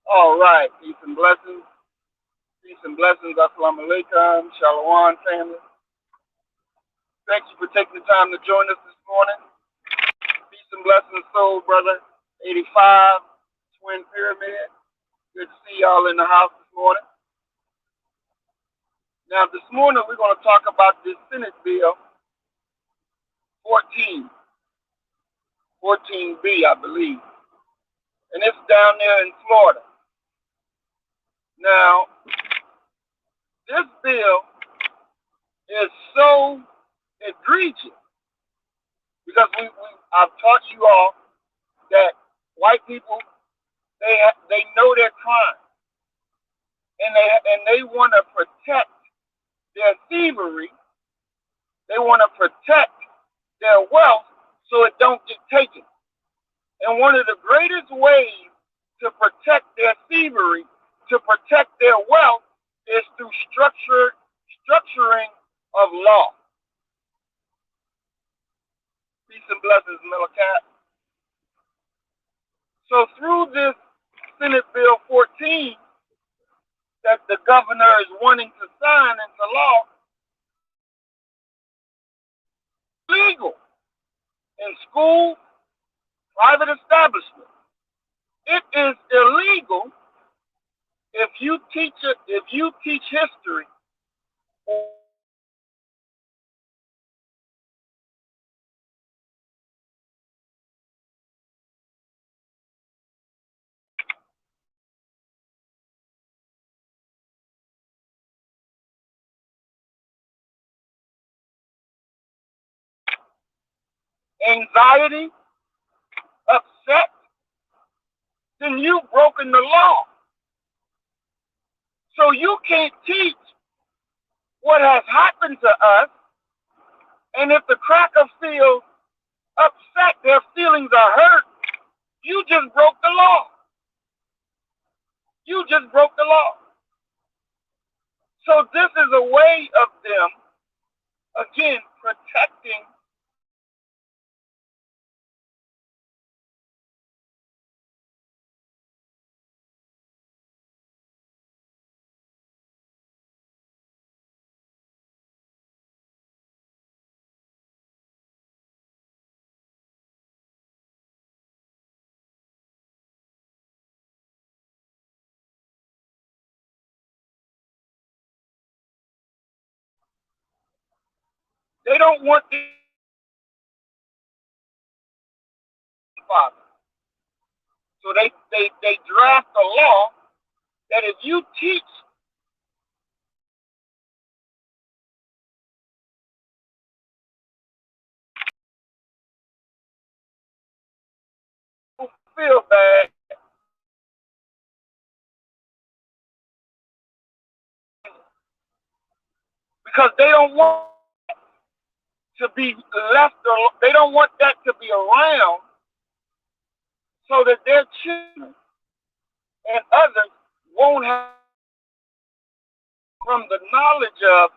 All right, peace and blessings. Peace and blessings. Assalamu alaikum. Shalom, family. Thank you for taking the time to join us this morning. Peace and blessings, soul brother. 85, Twin Pyramid. Good to see y'all in the house this morning. Now, this morning we're going to talk about this Senate Bill 14, 14B, I believe. And it's down there in Florida. Now, this bill is so egregious because I've taught you all that white people they know their crime and they want to protect their thievery. They want to protect their wealth so it don't get taken. And one of the greatest ways to protect their thievery, to protect their wealth, is through structuring of law. Peace and blessings, Millicat. So through this Senate Bill 14 that the governor is wanting to sign into law, legal in schools, private establishments. It is illegal if you teach history or anxiety, upset, then you've broken the law. So you can't teach what has happened to us, and if the cracker feels upset, their feelings are hurt, you just broke the law. You just broke the law. So this is a way of them, again, protecting they don't want the father. So they draft a law that if you teach who feel bad because they don't want to be left alone. They don't want that to be around so that their children and others won't have from the knowledge of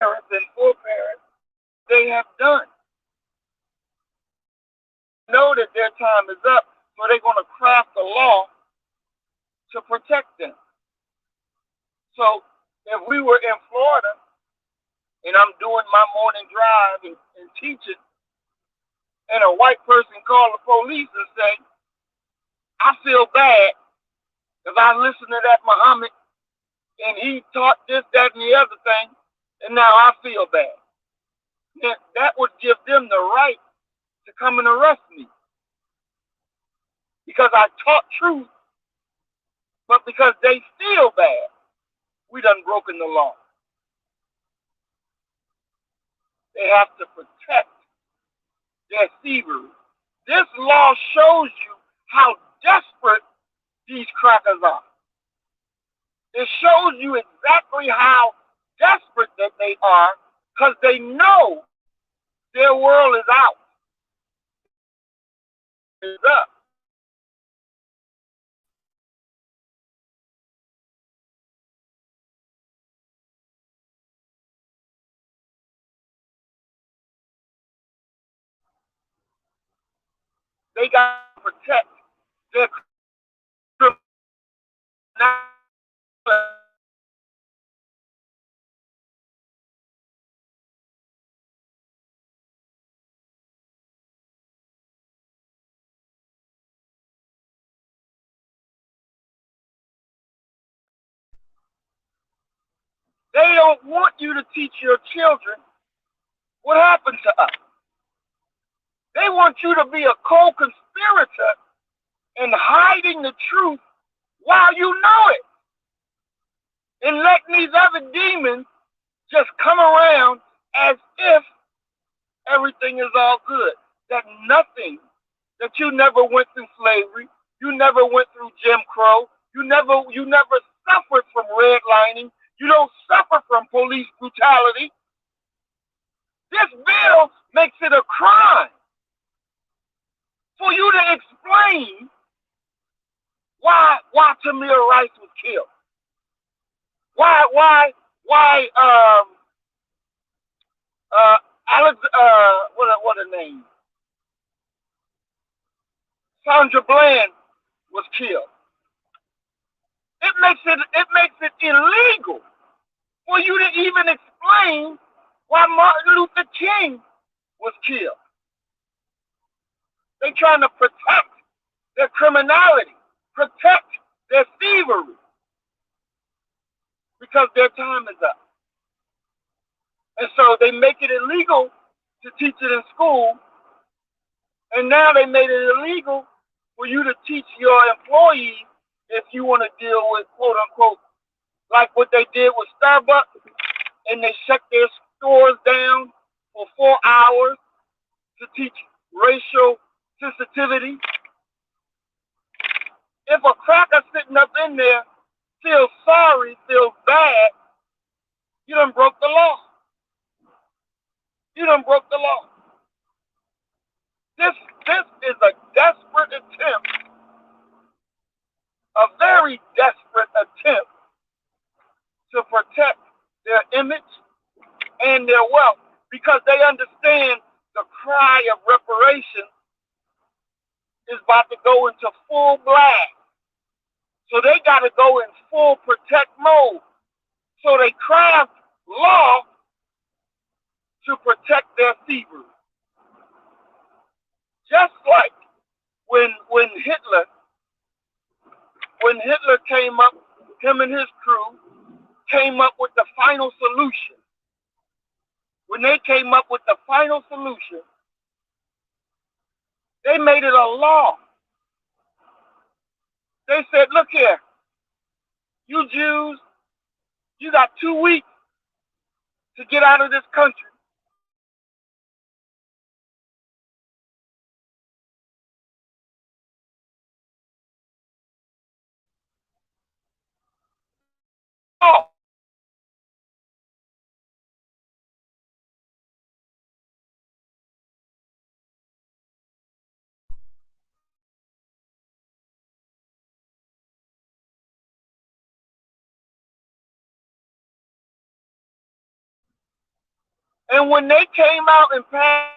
parents and foreparents they have done. Know that their time is up, so they're going to craft a law to protect them. So if we were in Florida and I'm doing my morning drive and teaching, and a white person call the police and say, I feel bad because I listened to that Muhammad and he taught this, that, and the other thing, and now I feel bad. Then that would give them the right to come and arrest me because I taught truth, but because they feel bad, we done broken the law. They have to protect their thievery. This law shows you how desperate these crackers are. It shows you exactly how desperate that they are because they know their world is out. It's up. They got to protect their They don't want you to teach your children what happened to us. They want you to be a co-conspirator and hiding the truth while you know it. And letting these other demons just come around as if everything is all good. That nothing, that you never went through slavery, you never went through Jim Crow, you never suffered from redlining, you don't suffer from police brutality. This bill makes it a crime for you to explain why Tamir Rice was killed. Why Alex what her name? Sandra Bland was killed. It makes it illegal for you to even explain why Martin Luther King was killed. They're trying to protect their criminality, protect their thievery, because their time is up. And so they make it illegal to teach it in school, and now they made it illegal for you to teach your employees if you want to deal with, quote unquote, like what they did with Starbucks, and they shut their stores down for 4 hours to teach racial sensitivity. If a cracker sitting up in there feels sorry, feels bad, you done broke the law. You done broke the law. This is a desperate attempt, a very desperate attempt to protect their image and their wealth, because they understand the cry of reparation is about to go into full blast. So they got to go in full protect mode. So they craft law to protect their thievery. Just like when Hitler came up, him and his crew came up with the final solution. When they came up with the final solution, they made it a law. They said, look here, you Jews, you got 2 weeks to get out of this country. Oh. And when they came out and passed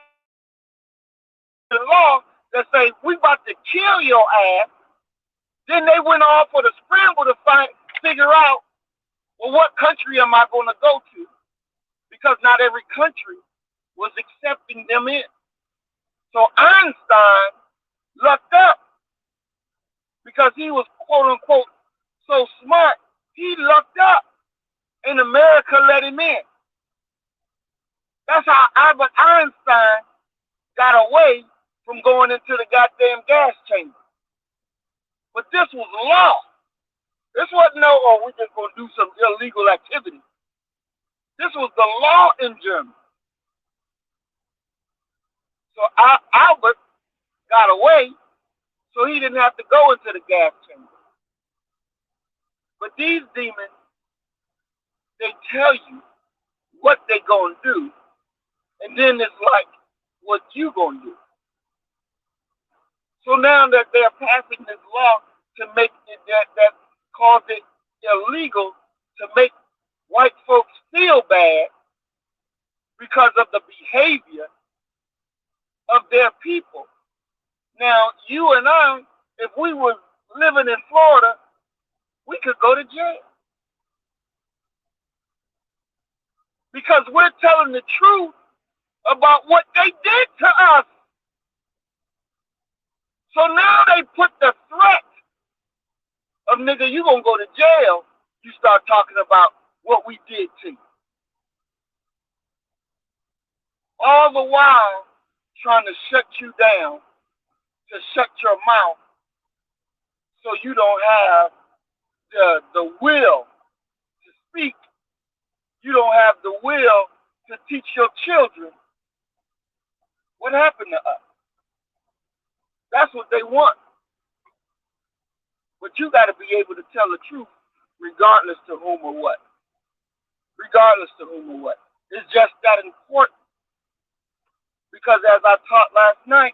the law that say, we about to kill your ass, then they went off for the scramble to figure out, well, what country am I going to go to? Because not every country was accepting them in. So Einstein lucked up because he was, quote unquote, so smart. He lucked up, and America let him in. That's how Albert Einstein got away from going into the goddamn gas chamber. But this was law. This wasn't no, oh, we're just going to do some illegal activity. This was the law in Germany. So Albert got away, so he didn't have to go into the gas chamber. But these demons, they tell you what they going to do, and then it's like, what you going to do? So now that they're passing this law to make it that cause it illegal to make white folks feel bad because of the behavior of their people. Now, you and I, if we were living in Florida, we could go to jail. Because we're telling the truth about what they did to us. So now they put the threat of, nigga, you gonna go to jail. You start talking about what we did to you. All the while trying to shut you down, to shut your mouth so you don't have the will to speak. You don't have the will to teach your children what happened to us. That's what they want. But you got to be able to tell the truth regardless to whom or what. Regardless to whom or what. It's just that important. Because as I taught last night,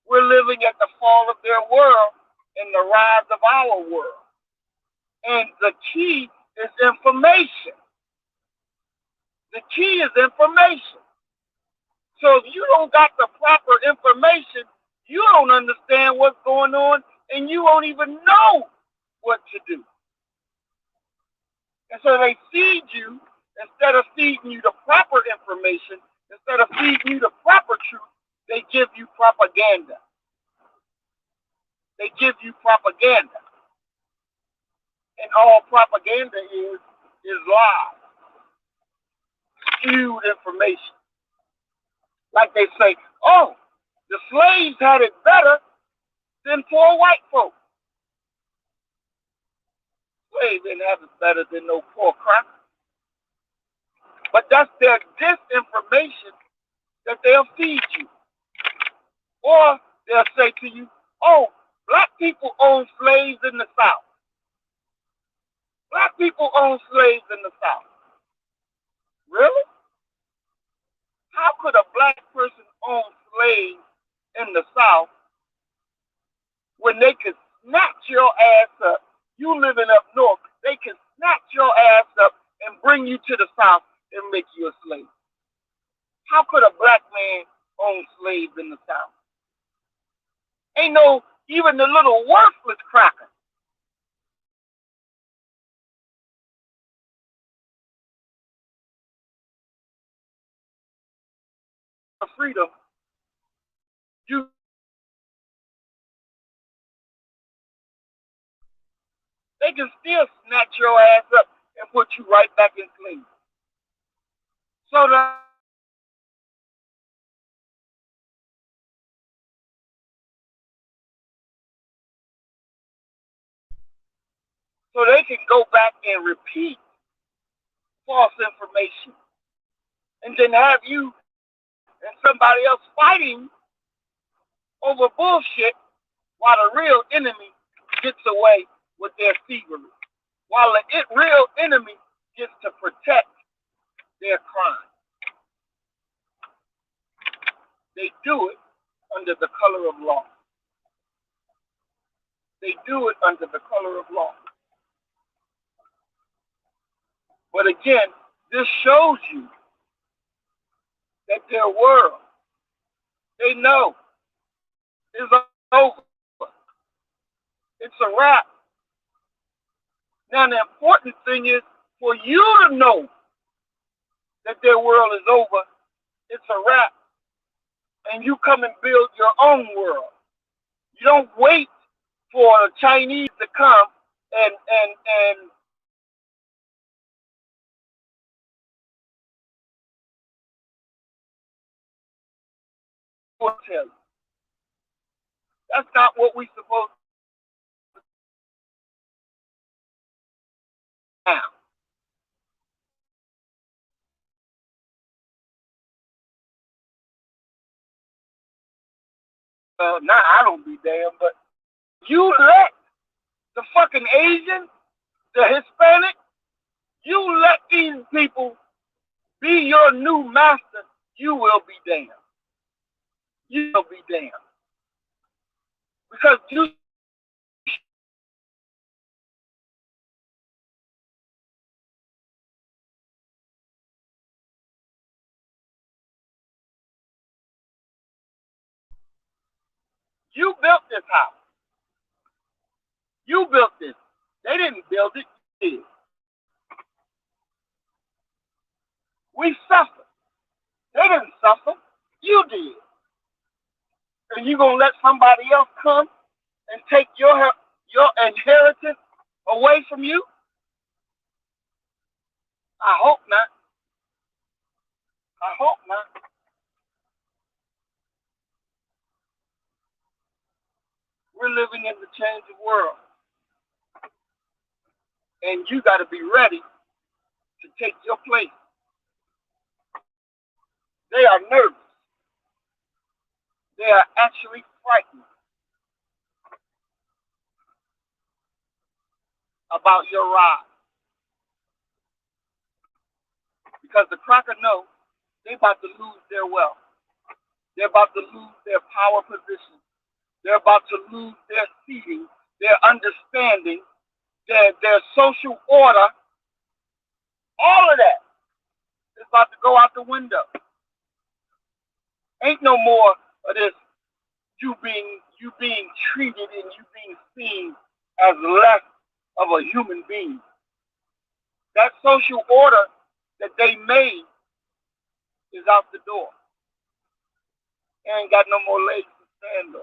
we're living at the fall of their world and the rise of our world. And the key is information. The key is information. So if you don't got the proper information, you don't understand what's going on, and you won't even know what to do. And so they feed you, instead of feeding you the proper information, instead of feeding you the proper truth, they give you propaganda. They give you propaganda. And all propaganda is lies, skewed information. Like they say, oh, the slaves had it better than poor white folks. Slaves didn't have it better than no poor cracker. But that's their disinformation that they'll feed you. Or they'll say to you, oh, black people own slaves in the South. Black people own slaves in the South. Really? How could a black person own slaves in the South when they could snatch your ass up? You living up north, they can snatch your ass up and bring you to the South and make you a slave. How could a black man own slaves in the South? Ain't no, even the little worthless cracker of freedom, you they can still snatch your ass up and put you right back in slavery. So they can go back and repeat false information and then have you and somebody else fighting over bullshit while the real enemy gets away with their thievery. While the real enemy gets to protect their crime. They do it under the color of law. They do it under the color of law. But again, this shows you that their world, they know, is over. It's a wrap. Now, the important thing is for you to know that their world is over, it's a wrap, and you come and build your own world. You don't wait for the Chinese to come and tell you. That's not what we supposed to do now. Now I don't be damned, but you let the fucking Asian, the Hispanic, you let these people be your new master, you will be damned. You will be damned. Because you built this house. You built this. They didn't build it. You did. We suffered. They didn't suffer. You did. And you gonna let somebody else come and take your inheritance away from you? I hope not. I hope not. We're living in the changing world, and you got to be ready to take your place. They are nervous. They are actually frightened about your rise because the cracker know they about to lose their wealth. They're about to lose their power position. They're about to lose their seating, their understanding, their social order. All of that is about to go out the window. Ain't no more of this you being treated and you being seen as less of a human being. That social order that they made is out the door. They ain't got no more legs to stand on.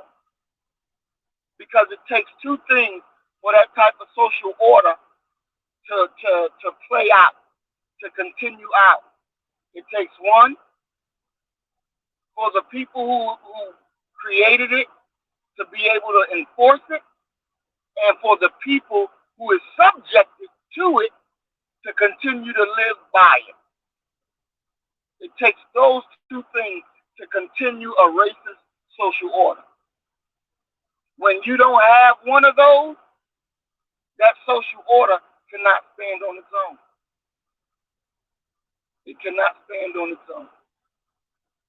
Because it takes two things for that type of social order to play out, to continue out. It takes one for the people who created it to be able to enforce it, and for the people who is subjected to it to continue to live by it. It takes those two things to continue a racist social order. When you don't have one of those, that social order cannot stand on its own. It cannot stand on its own.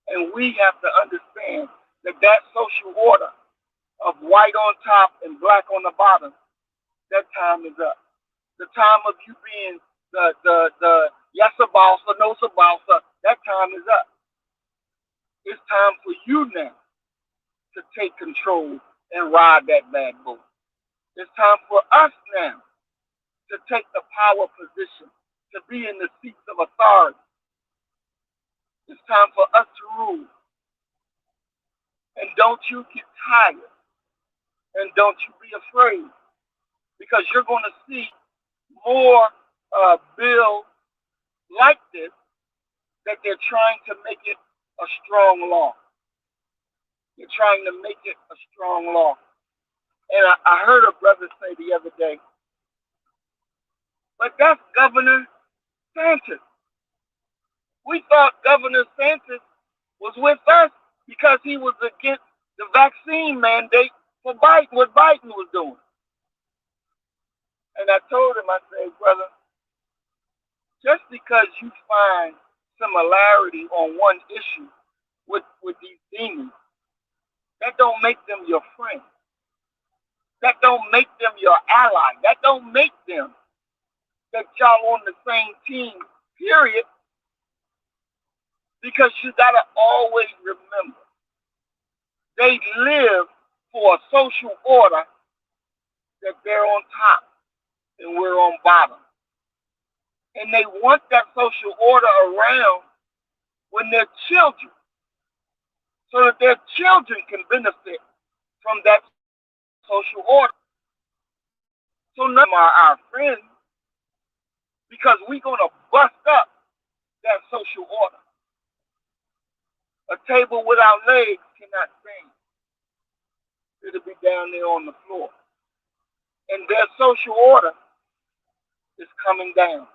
And we have to understand that that social order of white on top and black on the bottom, that time is up. The time of you being the yes a boss or no a boss, that time is up. It's time for you now to take control and ride that bad boat. It's time for us now to take the power position, to be in the seats of authority. It's time for us to rule. And don't you get tired. And don't you be afraid. Because you're going to see more bills like this that they're trying to make it a strong law. They're trying to make it a strong law. And I heard a brother say the other day, but that's Governor Santos. We thought Governor Santos was with us because he was against the vaccine mandate for Biden, what Biden was doing. And I told him, I said, brother, just because you find similarity on one issue with these demons, that don't make them your friend. That don't make them your ally. That don't make them that y'all on the same team, period. Because you gotta always remember, they live for a social order that they're on top and we're on bottom. And they want that social order around when they're children, so that their children can benefit from that social order. So none of them are our friends because we're going to bust up that social order. A table without legs cannot stand. It'll be down there on the floor. And their social order is coming down.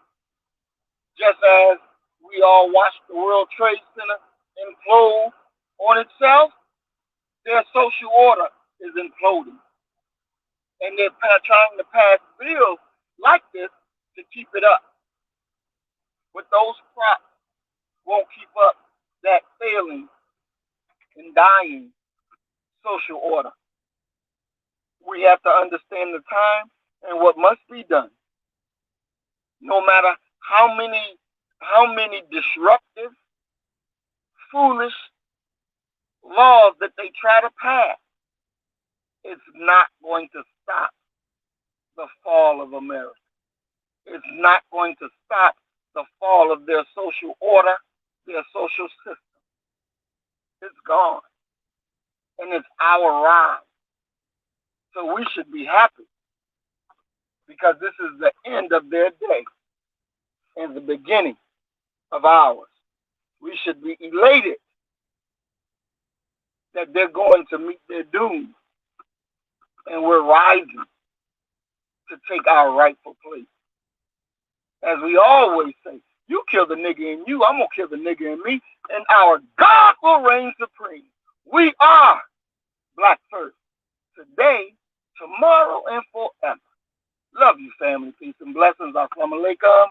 Just as we all watched the World Trade Center implode on itself, their social order is imploding. And they're trying to pass bills like this to keep it up. But those props won't keep up that failing and dying social order. We have to understand the time and what must be done. No matter how many disruptive, foolish laws that they try to pass, it's not going to stop the fall of America. It's not going to stop the fall of their social order, their social system. It's gone. And it's our rise. So we should be happy because this is the end of their day. in the beginning of ours. We should be elated that they're going to meet their doom and we're rising to take our rightful place. As we always say, you kill the nigga in you, I'm gonna kill the nigga in me, and our God will reign supreme. We are Black first, today, tomorrow, and forever. Love you, family. Peace and blessings. Assalamu alaikum.